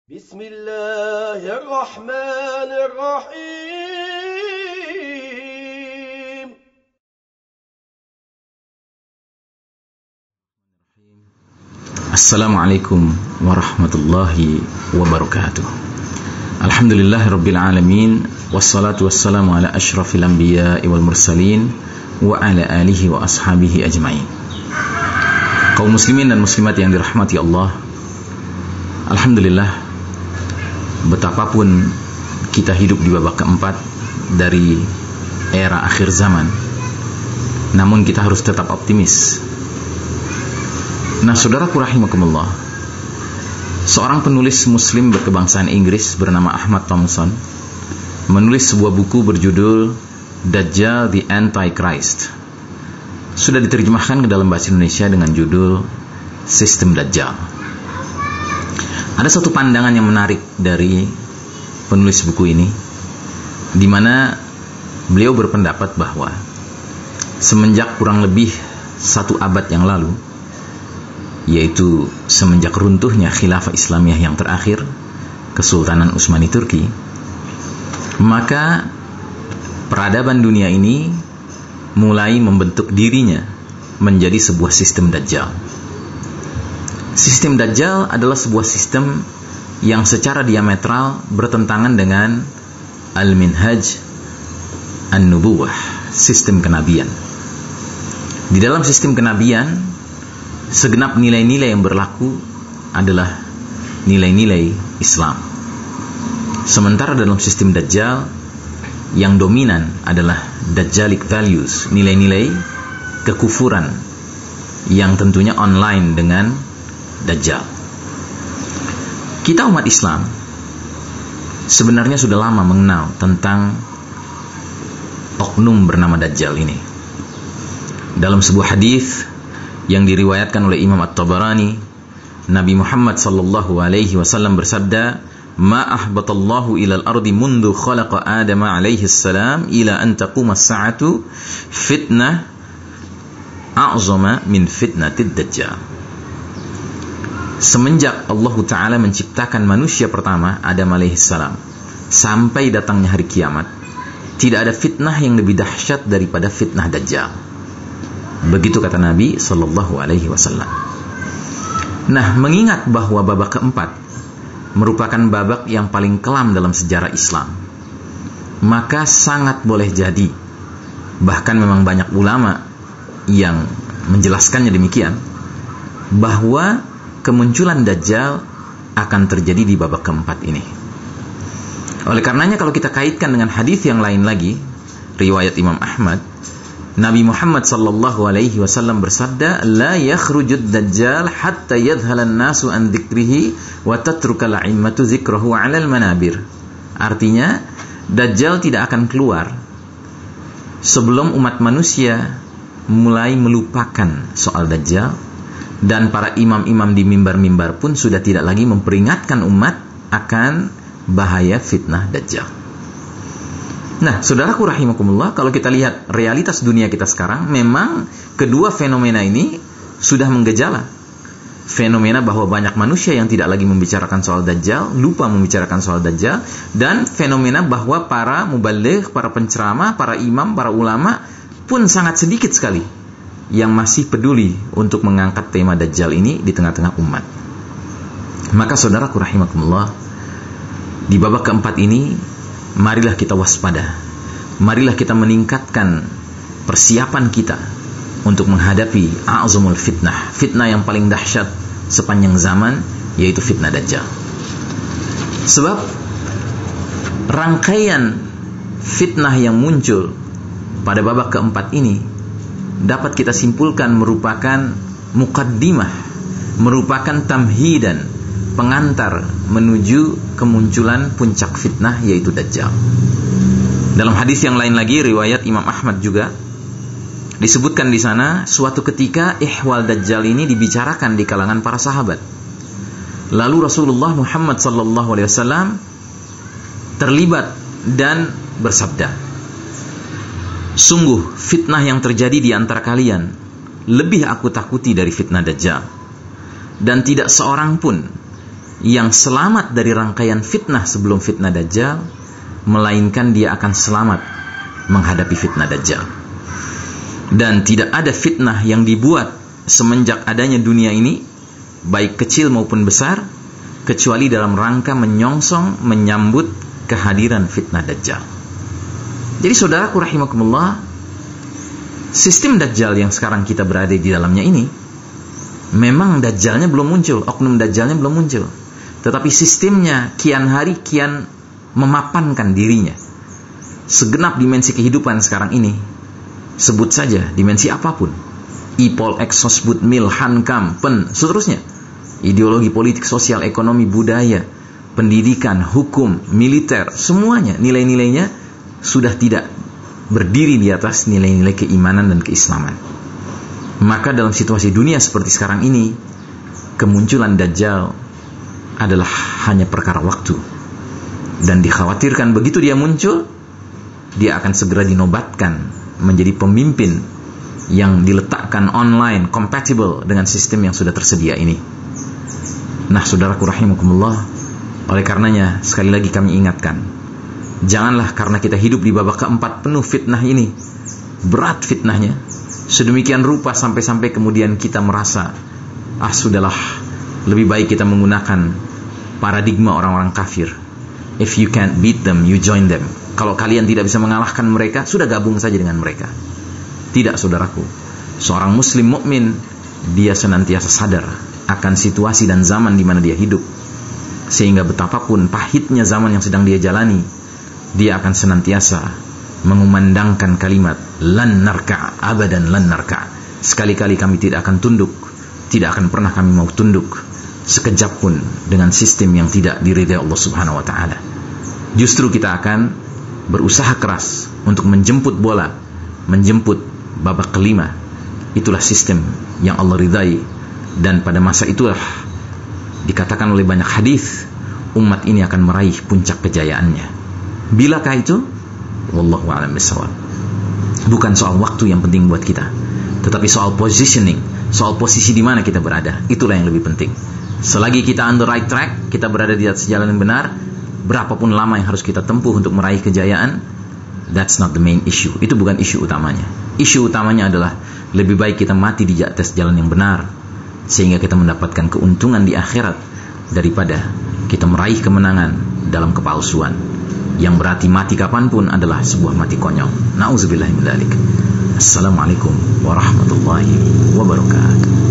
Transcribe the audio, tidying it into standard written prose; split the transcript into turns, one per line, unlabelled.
Bismillahirrahmanirrahim.
Assalamualaikum warahmatullahi wabarakatuh. Alhamdulillahirabbil alamin, wassalatu wassalamu ala asyrafil anbiya'i wal mursalin wa ala alihi wa ashabihi ajmain. Kaum muslimin dan muslimat yang dirahmati Allah, alhamdulillah, betapapun kita hidup di babak keempat dari era akhir zaman, namun kita harus tetap optimis. Nah, saudaraku rahimakumullah, seorang penulis muslim berkebangsaan Inggris bernama Ahmad Thompson menulis sebuah buku berjudul Dajjal the Antichrist. Sudah diterjemahkan ke dalam bahasa Indonesia dengan judul Sistem Dajjal. Ada satu pandangan yang menarik dari penulis buku ini, di mana beliau berpendapat bahwa semenjak kurang lebih 1 abad yang lalu, yaitu semenjak runtuhnya khilafah Islamiyah yang terakhir, Kesultanan Utsmani Turki, maka peradaban dunia ini mulai membentuk dirinya menjadi sebuah sistem Dajjal. Sistem Dajjal adalah sebuah sistem yang secara diametral bertentangan dengan Al-Minhaj An-Nubuwah, sistem kenabian. Di dalam sistem kenabian, segenap nilai-nilai yang berlaku adalah nilai-nilai Islam. Sementara dalam sistem Dajjal, yang dominan adalah Dajjalic values, nilai-nilai kekufuran yang tentunya online dengan Dajjal. Kita umat Islam sebenarnya sudah lama mengenal tentang oknum bernama Dajjal ini. Dalam sebuah hadis yang diriwayatkan oleh Imam At-Tabarani, Nabi Muhammad sallallahu alaihi wasallam bersabda, "Ma ahbatallahu ilal ardi mundu khalaqa Adam alaihi salam ila an taquma as-sa'atu fitnah a'zama min fitnatid Dajjal." Semenjak Allah Ta'ala menciptakan manusia pertama, Adam alaihissalam, sampai datangnya hari kiamat, tidak ada fitnah yang lebih dahsyat daripada fitnah Dajjal. Begitu kata Nabi Sallallahu Alaihi Wasallam. Nah, mengingat bahwa babak keempat merupakan babak yang paling kelam dalam sejarah Islam, maka sangat boleh jadi, bahkan memang banyak ulama yang menjelaskannya demikian, bahwa kemunculan Dajjal akan terjadi di babak keempat ini. Oleh karenanya, kalau kita kaitkan dengan hadis yang lain lagi, riwayat Imam Ahmad, Nabi Muhammad sallallahu alaihi wasallam bersabda, "La yakhrujud Dajjal hatta yadhhala an-nasu an dzikrihi wa tatruka al-a'immatu dzikrahu 'alal manabir." Artinya, Dajjal tidak akan keluar sebelum umat manusia mulai melupakan soal Dajjal, dan para imam-imam di mimbar-mimbar pun sudah tidak lagi memperingatkan umat akan bahaya fitnah Dajjal. Nah, saudaraku rahimakumullah, kalau kita lihat realitas dunia kita sekarang, memang kedua fenomena ini sudah menggejala. Fenomena bahwa banyak manusia yang tidak lagi membicarakan soal Dajjal, lupa membicarakan soal Dajjal, dan fenomena bahwa para mubaligh, para penceramah, para imam, para ulama pun sangat sedikit sekali yang masih peduli untuk mengangkat tema Dajjal ini di tengah-tengah umat. Maka saudaraku rahimakumullah, di babak keempat ini, marilah kita waspada. Marilah kita meningkatkan persiapan kita untuk menghadapi a'zamul fitnah, fitnah yang paling dahsyat sepanjang zaman, yaitu fitnah Dajjal. Sebab rangkaian fitnah yang muncul pada babak keempat ini dapat kita simpulkan merupakan muqaddimah, merupakan tamhidan, pengantar menuju kemunculan puncak fitnah, yaitu Dajjal. Dalam hadis yang lain lagi, riwayat Imam Ahmad juga, disebutkan di sana, suatu ketika ihwal Dajjal ini dibicarakan di kalangan para sahabat. Lalu Rasulullah Muhammad sallallahu alaihi wasallam terlibat dan bersabda, "Sungguh fitnah yang terjadi di antara kalian lebih aku takuti dari fitnah Dajjal, dan tidak seorang pun yang selamat dari rangkaian fitnah sebelum fitnah Dajjal, melainkan dia akan selamat menghadapi fitnah Dajjal. Dan tidak ada fitnah yang dibuat semenjak adanya dunia ini, baik kecil maupun besar, kecuali dalam rangka menyongsong, menyambut kehadiran fitnah Dajjal. Jadi saudaraku rahimakumullah, sistem Dajjal yang sekarang kita berada di dalamnya ini, memang Dajjalnya belum muncul, oknum Dajjalnya belum muncul, tetapi sistemnya kian hari kian memapankan dirinya. Segenap dimensi kehidupan sekarang ini, sebut saja dimensi apapun, Ipol, Exosbud, Mil, Hankam, Pen, seterusnya, ideologi politik, sosial, ekonomi, budaya, pendidikan, hukum, militer, semuanya nilai-nilainya sudah tidak berdiri di atas nilai-nilai keimanan dan keislaman. Maka dalam situasi dunia seperti sekarang ini, kemunculan Dajjal adalah hanya perkara waktu. Dan dikhawatirkan begitu dia muncul, dia akan segera dinobatkan menjadi pemimpin yang diletakkan online, compatible dengan sistem yang sudah tersedia ini. Nah, saudaraku rahimakumullah, oleh karenanya sekali lagi kami ingatkan, janganlah karena kita hidup di babak keempat penuh fitnah ini, berat fitnahnya, sedemikian rupa sampai-sampai kemudian kita merasa, sudahlah, lebih baik kita menggunakan paradigma orang-orang kafir. If you can't beat them, you join them. Kalau kalian tidak bisa mengalahkan mereka, sudah gabung saja dengan mereka. Tidak, saudaraku. Seorang muslim mukmin, dia senantiasa sadar akan situasi dan zaman di mana dia hidup, sehingga betapapun pahitnya zaman yang sedang dia jalani, dia akan senantiasa mengumandangkan kalimat lan narka, abadan lan narka. Sekali-kali kami tidak akan tunduk, tidak akan pernah kami mau tunduk sekejap pun dengan sistem yang tidak diridai Allah Subhanahu wa taala. Justru kita akan berusaha keras untuk menjemput bola, menjemput babak kelima. Itulah sistem yang Allah ridai, dan pada masa itulah dikatakan oleh banyak hadis, umat ini akan meraih puncak kejayaannya. Bilakah itu? Wallahu a'lam bishawab. Bukan soal waktu yang penting buat kita, tetapi soal positioning, soal posisi di mana kita berada. Itulah yang lebih penting. Selagi kita on the right track, kita berada di atas jalan yang benar, berapapun lama yang harus kita tempuh untuk meraih kejayaan, that's not the main issue. Itu bukan isu utamanya. Isu utamanya adalah lebih baik kita mati di atas jalan yang benar, sehingga kita mendapatkan keuntungan di akhirat, daripada kita meraih kemenangan dalam kepalsuan, yang berarti mati kapanpun adalah sebuah mati konyol. Na'udzubillahi min dzalik. Assalamualaikum warahmatullahi wabarakatuh.